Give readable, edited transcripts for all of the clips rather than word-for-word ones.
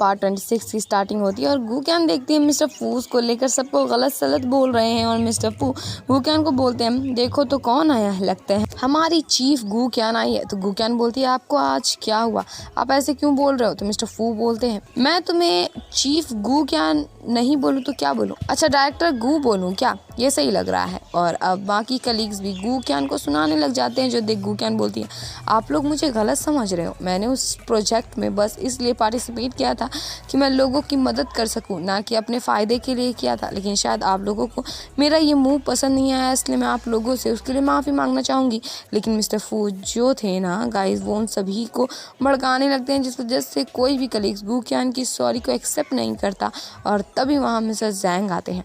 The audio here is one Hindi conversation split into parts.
पार्ट 26 की स्टार्टिंग होती है और गूक्यान देखती है मिस्टर फू उसको लेकर सबको गलत सलत बोल रहे हैं और मिस्टर फू गूक्यान को बोलते हैं देखो तो कौन आया है, लगता है हमारी चीफ गूक्यान आई है। तो गूक्यान बोलती है आपको आज क्या हुआ, आप ऐसे क्यों बोल रहे हो। तो मिस्टर फू बोलते हैं मैं तुम्हें चीफ गूक्यान नहीं बोलूँ तो क्या बोलूँ, अच्छा डायरेक्टर गू बोलूँ क्या, ये सही लग रहा है। और अब बाकी कलीग्स भी गूक्यान को सुनाने लग जाते हैं जो देख गूक्यान बोलती है आप लोग मुझे गलत समझ रहे हो, मैंने उस प्रोजेक्ट में बस इसलिए पार्टिसिपेट किया था कि मैं लोगों की मदद कर सकूं, ना कि अपने फ़ायदे के लिए किया था। लेकिन शायद आप लोगों को मेरा ये मूव पसंद नहीं आया, इसलिए मैं आप लोगों से उसके लिए माफ़ी मांगना चाहूँगी। लेकिन मिस्टर फू जो थे ना गाइस वो उन सभी को भड़काने लगते हैं जिस वजह से कोई भी कलीग्स गूक्यान की सॉरी को एक्सेप्ट नहीं करता। और तभी वहाँ मिस्टर जैंग आते हैं।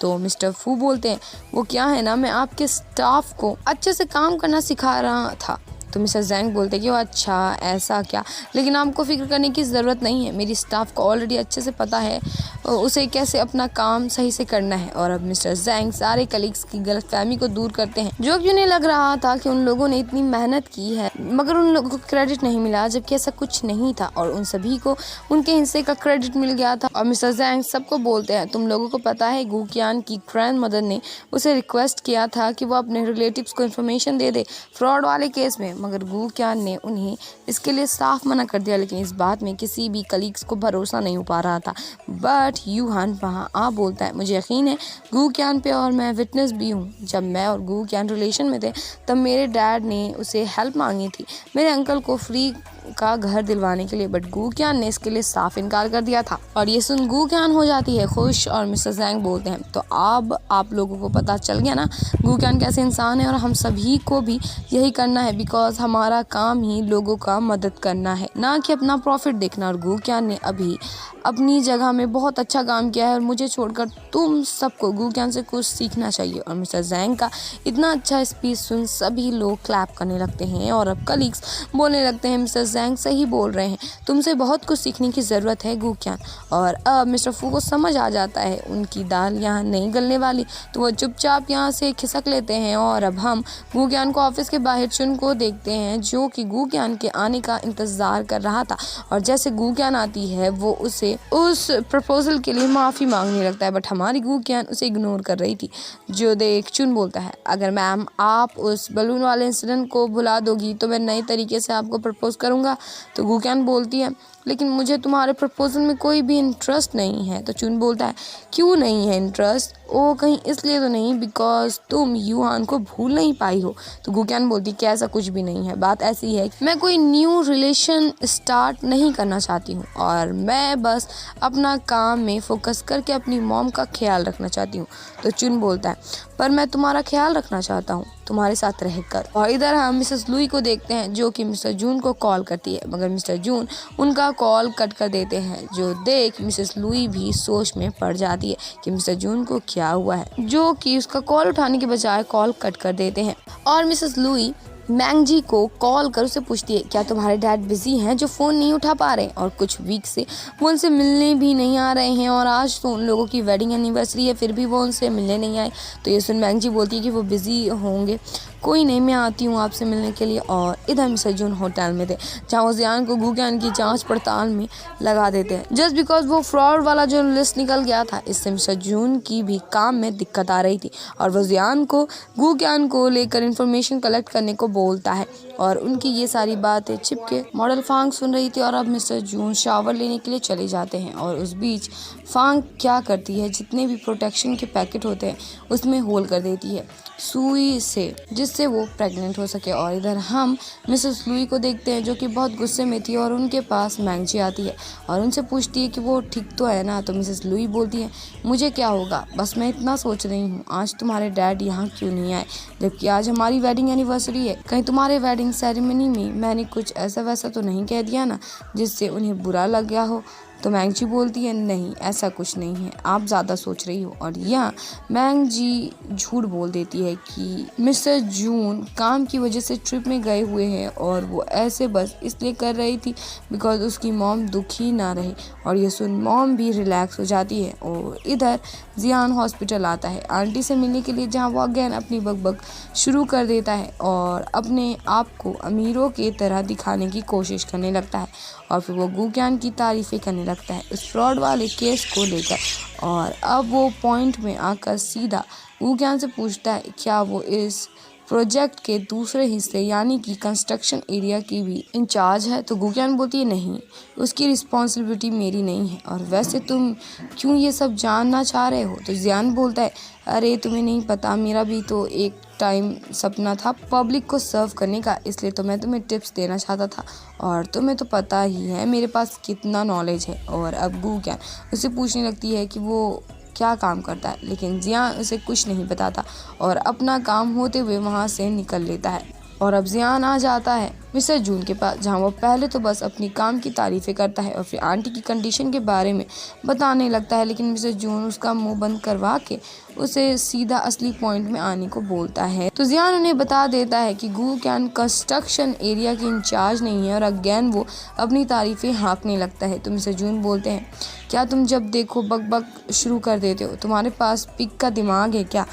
तो मिस्टर फू बोलते हैं वो क्या है ना मैं आपके स्टाफ को अच्छे से काम करना सिखा रहा था। तो मिस्टर जैंग बोलते हैं कि वो अच्छा ऐसा क्या, लेकिन आपको फिक्र करने की ज़रूरत नहीं है, मेरी स्टाफ को ऑलरेडी अच्छे से पता है उसे कैसे अपना काम सही से करना है। और अब मिस्टर जैंग सारे कलीग्स की गलतफहमी को दूर करते हैं जो कि उन्हें लग रहा था कि उन लोगों ने इतनी मेहनत की है मगर उन लोगों को क्रेडिट नहीं मिला, जबकि ऐसा कुछ नहीं था और उन सभी को उनके हिस्से का क्रेडिट मिल गया था। और मिस्टर जैंग सबको बोलते हैं तुम लोगों को पता है गूक्यान की ग्रैंड मदर ने उसे रिक्वेस्ट किया था कि वो अपने रिलेटिव्स को इन्फॉर्मेशन दे दे फ्रॉड वाले केस में, मगर गूक्यान ने उन्हें इसके लिए साफ मना कर दिया। लेकिन इस बात में किसी भी कलीग्स को भरोसा नहीं हो पा रहा था। बट यूहान वहाँ आ बोलता है मुझे यकीन है गूक्यान पे और मैं विटनेस भी हूँ, जब मैं और गूक्यान रिलेशन में थे तब मेरे डैड ने उसे हेल्प मांगी थी मेरे अंकल को फ्री का घर दिलवाने के लिए, बट गूक्यान ने इसके लिए साफ इनकार कर दिया था। और ये सुन गूक्यान हो जाती है खुश और मिस्टर जैंग बोलते हैं तो अब आप लोगों को पता चल गया ना गूक्यान कैसे इंसान है और हम सभी को भी यही करना है बिकॉज हमारा काम ही लोगों का मदद करना है ना कि अपना प्रॉफिट देखना। और गूक्यान ने अभी अपनी जगह में बहुत अच्छा काम किया है और मुझे छोड़कर तुम सबको गूक्यान से कुछ सीखना चाहिए। और मिस्टर जैंग का इतना अच्छा स्पीच सुन सभी लोग क्लैप करने लगते हैं और अब कलीग्स बोलने लगते हैं मिस्टर जैंग सही बोल रहे हैं, तुमसे बहुत कुछ सीखने की ज़रूरत है गूक्यान। और अब मिस्टर फू को समझ आ जाता है उनकी दाल यहाँ नहीं गलने वाली, तो वो चुपचाप यहाँ से खिसक लेते हैं। और अब हम गूक्यान को ऑफिस के बाहर चुन को देखते हैं जो कि गूक्यान के आने का इंतज़ार कर रहा था। और जैसे गूक्यान आती है वो उसे उस प्रपोजल के लिए माफ़ी मांगने लगता है, बट हमारी गूक्यान उसे इग्नोर कर रही थी। जो देख चुन बोलता है अगर मैम आप उस बलून वाले इंसिडेंट को भुला दोगी तो मैं नए तरीके से आपको प्रपोज करूँगा। तो गूक्यान बोलती है लेकिन मुझे तुम्हारे प्रपोजल में कोई भी इंटरेस्ट नहीं है। तो चुन बोलता है क्यों नहीं है इंटरेस्ट, ओ कहीं इसलिए तो नहीं बिकॉज तुम यूहान को भूल नहीं पाई हो। तो गूक्यान बोलती कि ऐसा कुछ भी नहीं है, बात ऐसी है मैं कोई न्यू रिलेशन स्टार्ट नहीं करना चाहती हूँ और मैं बस अपना काम में फोकस करके अपनी मॉम का ख्याल रखना चाहती हूँ। तो चुन बोलता है पर मैं तुम्हारा ख्याल रखना चाहता हूँ तुम्हारे साथ रहकर। और इधर हम मिसेस लुई को देखते हैं जो कि मिस्टर जून को कॉल करती है, मगर मिस्टर जून उनका कॉल कट कर देते हैं। जो देख मिसेस लुई भी सोच में पड़ जाती है कि मिस्टर जून को क्या हुआ है, जो कि उसका कॉल उठाने के बजाय कॉल कट कर देते हैं। और मिसेस लुई मैंग जी को कॉल कर उसे पूछती है क्या तुम्हारे डैड बिजी हैं जो फ़ोन नहीं उठा पा रहे और कुछ वीक से वो उनसे मिलने भी नहीं आ रहे हैं और आज तो उन लोगों की वेडिंग एनिवर्सरी है फिर भी वो उनसे मिलने नहीं आए। तो ये सुन मैंग जी बोलती है कि वो बिज़ी होंगे, कोई नहीं मैं आती हूँ आपसे मिलने के लिए। और इधर मिस्टर जून होटल में थे जहाँ वो जियान को गूक्यान की जांच पड़ताल में लगा देते हैं जस्ट बिकॉज वो फ्रॉड वाला जो लिस्ट निकल गया था। इससे मिस्टर जून की भी काम में दिक्कत आ रही थी और वो जियान को गूक्यान को लेकर इन्फॉर्मेशन कलेक्ट करने को बोलता है। और उनकी ये सारी बातें छिपके मॉडल फांग सुन रही थी। और अब मिस्टर जून शावर लेने के लिए चले जाते हैं और उस बीच फांग क्या करती है जितने भी प्रोटेक्शन के पैकेट होते हैं उसमें होल कर देती है सुई से जिससे वो प्रेग्नेंट हो सके। और इधर हम मिसेस लुई को देखते हैं जो कि बहुत गुस्से में थी और उनके पास मैंग जी आती है और उनसे पूछती है कि वो ठीक तो है ना। तो मिसेस लुई बोलती है मुझे क्या होगा, बस मैं इतना सोच रही हूँ आज तुम्हारे डैड यहाँ क्यों नहीं आए जबकि आज हमारी वेडिंग एनिवर्सरी है, कहीं तुम्हारे वेडिंग सेरेमनी में मैंने कुछ ऐसा वैसा तो नहीं कह दिया ना जिससे उन्हें बुरा लग गया हो। तो मैंग जी बोलती है नहीं ऐसा कुछ नहीं है, आप ज़्यादा सोच रही हो। और यहाँ मैंग जी झूठ बोल देती है कि मिस्टर जून काम की वजह से ट्रिप में गए हुए हैं और वो ऐसे बस इसलिए कर रही थी बिकॉज उसकी मॉम दुखी ना रहे। और ये सुन मॉम भी रिलैक्स हो जाती है। और इधर जियान हॉस्पिटल आता है आंटी से मिलने के लिए जहाँ वो अगेन अपनी बकबक शुरू कर देता है और अपने आप को अमीरों की तरह दिखाने की कोशिश करने लगता है और फिर वो गूक्यान की तारीफ़ें करने लगता है लगता है उस फ्रॉड वाले केस को लेकर। और अब वो पॉइंट में आकर सीधा वूक्यान से पूछता है क्या वो इस प्रोजेक्ट के दूसरे हिस्से यानी कि कंस्ट्रक्शन एरिया की भी इंचार्ज है। तो वूक्यान बोलती है नहीं, उसकी रिस्पॉन्सिबिलिटी मेरी नहीं है, और वैसे तुम क्यों ये सब जानना चाह रहे हो। तो जियान बोलता है अरे तुम्हें नहीं पता, मेरा भी तो एक टाइम सपना था पब्लिक को सर्व करने का, इसलिए तो मैं तुम्हें टिप्स देना चाहता था, और तुम्हें तो पता ही है मेरे पास कितना नॉलेज है। और अब वूक्यान उससे पूछने लगती है कि वो क्या काम करता है, लेकिन जियान उसे कुछ नहीं बताता और अपना काम होते हुए वहाँ से निकल लेता है। और अब जियान आ जाता है मिस्टर जून के पास, जहाँ वो पहले तो बस अपनी काम की तारीफ़ें करता है और फिर आंटी की कंडीशन के बारे में बताने लगता है, लेकिन मिस्टर जून उसका मुंह बंद करवा के उसे सीधा असली पॉइंट में आने को बोलता है। तो जियान उन्हें बता देता है कि वूक्यान कंस्ट्रक्शन एरिया की इंचार्ज नहीं है, और अगेन वो अपनी तारीफ़ें हाँकने लगता है। तो मिस्टर जून बोलते हैं क्या तुम जब देखो बक बक शुरू कर देते हो, तुम्हारे पास पिक का दिमाग है क्या,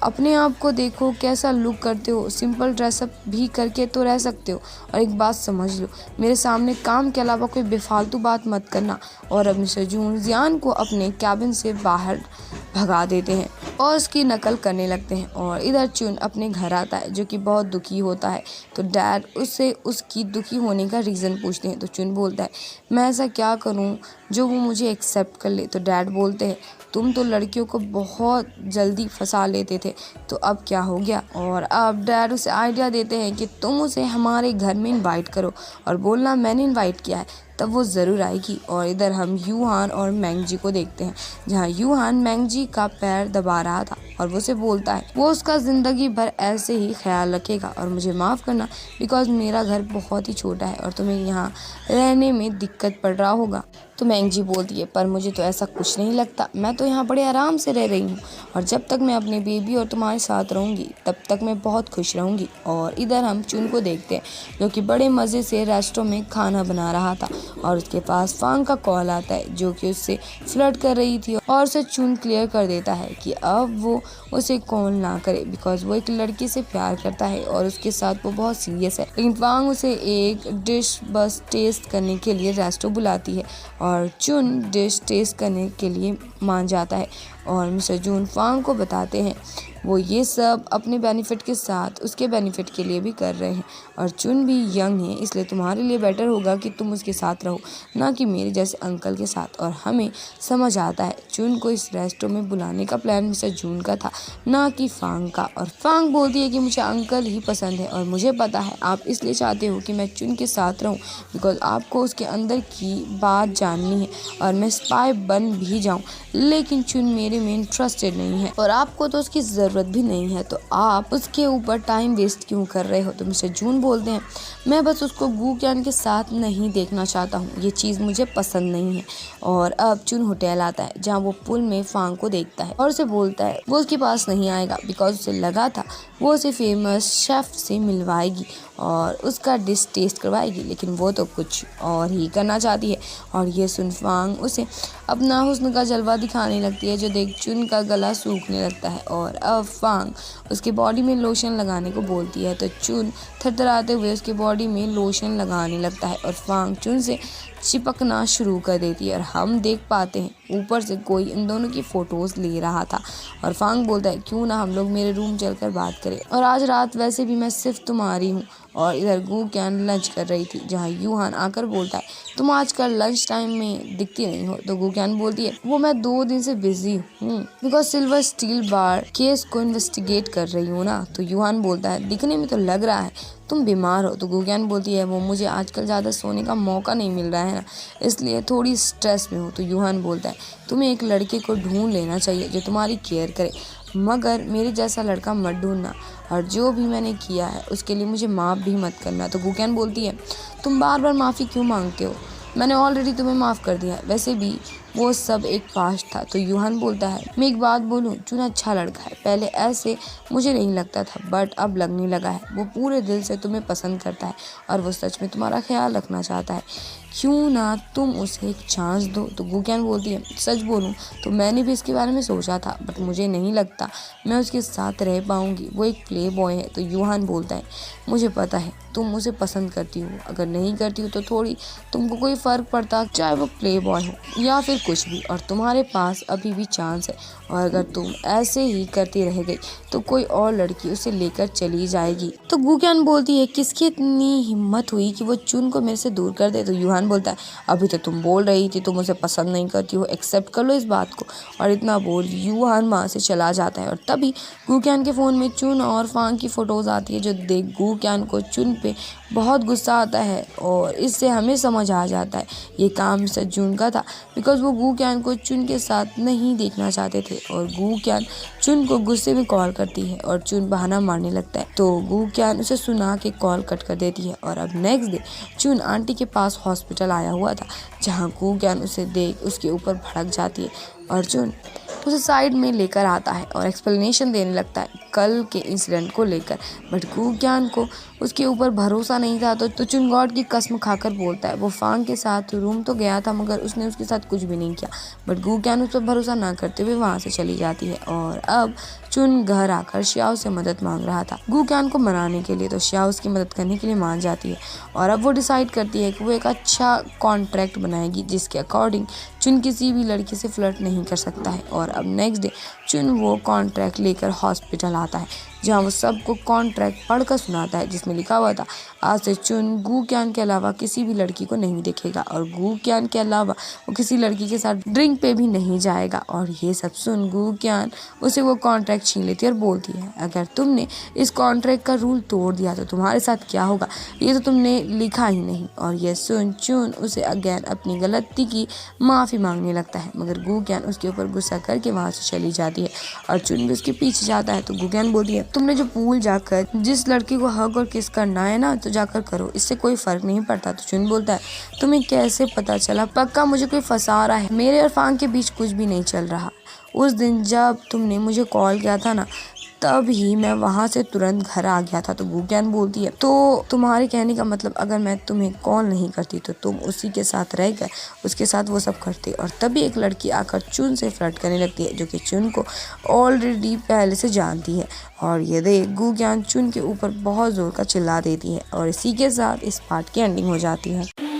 अपने आप को देखो कैसा लुक करते हो, सिंपल ड्रेसअप भी करके तो रह सकते हो। और एक बात समझ लो, मेरे सामने काम के अलावा कोई बेफालतू बात मत करना। और अब मिस्टर जून जियान को अपने कैबिन से बाहर भगा देते हैं और उसकी नकल करने लगते हैं। और इधर चुन अपने घर आता है जो कि बहुत दुखी होता है। तो डैड उससे उसकी दुखी होने का रीज़न पूछते हैं। तो चुन बोलता है मैं ऐसा क्या करूं जो वो मुझे एक्सेप्ट कर ले। तो डैड बोलते हैं तुम तो लड़कियों को बहुत जल्दी फंसा लेते थे, तो अब क्या हो गया। और अब डैड उसे आइडिया देते हैं कि तुम उसे हमारे घर में इनवाइट करो और बोलना मैंने इनवाइट किया है, तब वो ज़रूर आएगी। और इधर हम यूहान और मैंगजी को देखते हैं, जहाँ यूहान मैंगजी का पैर दबा रहा था और वो उसे बोलता है वो उसका ज़िंदगी भर ऐसे ही ख्याल रखेगा, और मुझे माफ़ करना बिकॉज मेरा घर बहुत ही छोटा है और तुम्हें यहाँ रहने में दिक्कत पड़ रहा होगा। तो मैंगजी बोलती है पर मुझे तो ऐसा कुछ नहीं लगता, मैं तो यहाँ बड़े आराम से रह रही हूँ, और जब तक मैं अपने बेबी और तुम्हारे साथ रहूँगी तब तक मैं बहुत खुश रहूँगी। और इधर हम चुन को देखते हैं जो कि बड़े मज़े से रेस्टोरेंट में खाना बना रहा था, और उसके पास फांग का कॉल आता है जो कि उससे फ्लर्ट कर रही थी, और उसे चुन क्लियर कर देता है कि अब वो उसे कॉल ना करे बिकॉज वो एक लड़की से प्यार करता है और उसके साथ वो बहुत सीरियस है। लेकिन फांग उसे एक डिश बस टेस्ट करने के लिए रेस्टो बुलाती है और चुन डिश टेस्ट करने के लिए मान जाता है। और मिस्टर जून फांग को बताते हैं वो ये सब अपने बेनिफिट के साथ उसके बेनिफिट के लिए भी कर रहे हैं, और चुन भी यंग है इसलिए तुम्हारे लिए बेटर होगा कि तुम उसके साथ रहो, ना कि मेरे जैसे अंकल के साथ। और हमें समझ आता है चुन को इस रेस्टोरेंट में बुलाने का प्लान मिस्टर जून का था, ना कि फांग का। और फांग बोलती है कि मुझे अंकल ही पसंद है, और मुझे पता है आप इसलिए चाहते हो कि मैं चुन के साथ रहूं बिकॉज आपको उसके अंदर की बात जाननी है और मैं स्पाई बन भी जाऊं, लेकिन चुन मेरे में इंटरेस्टेड नहीं है और आपको तो उसकी ज़रूरत भी नहीं है, तो आप उसके ऊपर टाइम वेस्ट क्यों कर रहे हो। तो मिस्टर जून बोलते हैं मैं बस उसको वूक्यान के साथ नहीं देखना चाहता हूँ, ये चीज़ मुझे पसंद नहीं है। और अब चुन होटल आता है जहाँ वो पुल में फांग को देखता है और उसे बोलता है वो उसके पास नहीं आएगा बिकॉज उसे लगा था वो उसे फेमस शेफ से मिलवाएगी और उसका डिश टेस्ट करवाएगी, लेकिन वो तो कुछ और ही करना चाहती है। और ये सुन फांग उसे अपना हुस्न का जलवा दिखाने लगती है जो देख चुन का गला सूखने लगता है। और अब फांग उसके बॉडी में लोशन लगाने को बोलती है, तो चुन थरथराते हुए उसके बॉडी में लोशन लगाने लगता है और फांग चुन से चिपकना शुरू कर देती है। और हम देख पाते हैं ऊपर से कोई इन दोनों की फ़ोटोज़ ले रहा था, और फांग बोलता है क्यों ना हम लोग मेरे रूम चलकर बात करें, और आज रात वैसे भी मैं सिर्फ तुम्हारी हूँ। और इधर वूक्यान लंच कर रही थी जहाँ यूहान आकर बोलता है तुम आजकल लंच टाइम में दिखती नहीं हो। तो वूक्यान बोलती है वो मैं 2 दिन से बिजी हूँ because silver steel bar case को इन्वेस्टिगेट कर रही हूँ ना। तो यूहान बोलता है दिखने में तो लग रहा है तुम बीमार हो। तो वूक्यान बोलती है वो मुझे आजकल ज़्यादा सोने का मौका नहीं मिल रहा है ना, इसलिए थोड़ी स्ट्रेस में हूँ। तो यूहान बोलता है तुम्हें एक लड़के को ढूंढ लेना चाहिए जो तुम्हारी केयर करे, मगर मेरे जैसा लड़का मत ढूंढना, और जो भी मैंने किया है उसके लिए मुझे माफ़ भी मत करना। तो वूक्यान बोलती है तुम बार बार माफ़ी क्यों मांगते हो, मैंने ऑलरेडी तुम्हें माफ़ कर दिया, वैसे भी वो सब एक पास्ट था। तो यूहान बोलता है मैं एक बात बोलूं, चुन अच्छा लड़का है, पहले ऐसे मुझे नहीं लगता था बट अब लगने लगा है, वो पूरे दिल से तुम्हें पसंद करता है और वो सच में तुम्हारा ख्याल रखना चाहता है। क्यों ना तुम उसे एक चांस दो। तो गुक्यान बोलती है सच बोलूं तो मैंने भी इसके बारे में सोचा था, बट मुझे नहीं लगता मैं उसके साथ रह पाऊंगी, वो एक प्ले बॉय है। तो यूहान बोलता है मुझे पता है तुम उसे पसंद करती हो, अगर नहीं करती हो तो थोड़ी तुमको कोई फ़र्क पड़ता, चाहे वो प्ले बॉय हो या फिर कुछ भी, और तुम्हारे पास अभी भी चांस है। और अगर तुम ऐसे ही करती रह गई तो कोई और लड़की उसे लेकर चली जाएगी। तो गुक्यान बोलती है किसकी इतनी हिम्मत हुई कि वो चुन को मेरे से दूर कर दे। तो यूहान बोलता है अभी तो तुम बोल रही थी तुम उसे पसंद नहीं करती हो, एक्सेप्ट कर लो इस बात को। और इतना बोल यूहान वहाँ से चला जाता है। और तभी गुक्यान के फ़ोन में चुन और फांग की फ़ोटोज़ आती है, जो देख गुक्यान को चुन पे बहुत गुस्सा आता है। और इससे हमें समझ आ जाता है ये काम सच जून का था, बिकॉज वो गुक्यान को चुन के साथ नहीं देखना चाहते थे। और गुक्यान चुन को गुस्से में कॉल करती है और चुन बहाना मारने लगता है। तो गुक्यान उसे सुना के कॉल कट कर देती है। और अब नेक्स्ट डे चुन आंटी के पास हॉस्पिटल आया हुआ था, जहाँ गुक्यान उसे देख उसके ऊपर भड़क जाती है। और चुन उसे साइड में लेकर आता है और एक्सप्लेनेशन देने लगता है कल के इंसिडेंट को लेकर। बट गुक्यान को उसके ऊपर भरोसा नहीं था, तो चुन गॉड की कसम खाकर बोलता है वो फांग के साथ रूम तो गया था, मगर उसने उसके साथ कुछ भी नहीं किया। बट गुक्यान उस पर भरोसा ना करते हुए वहाँ से चली जाती है। और अब चुन घर आकर श्याओ से मदद मांग रहा था गुक्यान को मनाने के लिए, तो श्याओ उसकी मदद करने के लिए मान जाती है। और अब वो डिसाइड करती है कि वो एक अच्छा कॉन्ट्रैक्ट बनाएगी, जिसके अकॉर्डिंग चुन किसी भी लड़की से फ्लर्ट नहीं कर सकता है। और अब नेक्स्ट डे चुन वो कॉन्ट्रैक्ट लेकर हॉस्पिटल आता है, जहाँ वो सबको कॉन्ट्रैक्ट पढ़कर सुनाता है, जिसमें लिखा हुआ था आज से चुन गुक्यान के अलावा किसी भी लड़की को नहीं देखेगा, और गुक्यान के अलावा वो किसी लड़की के साथ ड्रिंक पे भी नहीं जाएगा। और ये सब सुन गुक्यान उसे वो कॉन्ट्रैक्ट छीन लेती है और बोलती है अगर तुमने इस कॉन्ट्रैक्ट का रूल तोड़ दिया तो तुम्हारे साथ क्या होगा, ये तो तुमने लिखा ही नहीं। और ये सुन चुन उसे अगेन अपनी गलती की माफ़ी मांगने लगता है, मगर गुक्यान उसके ऊपर गुस्सा करके वहाँ से चली जाती है। और चुन भी उसके पीछे जाता है। तो गुक्यान बोलती है तुमने जो पूल जाकर जिस लड़की को हग और किस करना है ना, तो जाकर करो, इससे कोई फर्क नहीं पड़ता। तो चुन बोलता है तुम्हें कैसे पता चला, पक्का मुझे कोई फंसा रहा है, मेरे और फांग के बीच कुछ भी नहीं चल रहा। उस दिन जब तुमने मुझे कॉल किया था ना, तब ही मैं वहाँ से तुरंत घर आ गया था। तो गुक्यान बोलती है तो तुम्हारे कहने का मतलब अगर मैं तुम्हें कॉल नहीं करती तो तुम उसी के साथ रह गए, उसके साथ वो सब करते। और तभी एक लड़की आकर चुन से फ्लर्ट करने लगती है, जो कि चुन को ऑलरेडी पहले से जानती है। और ये देख गुक्यान चुन के ऊपर बहुत ज़ोर का चिल्ला देती है। और इसी के साथ इस पार्ट की एंडिंग हो जाती है।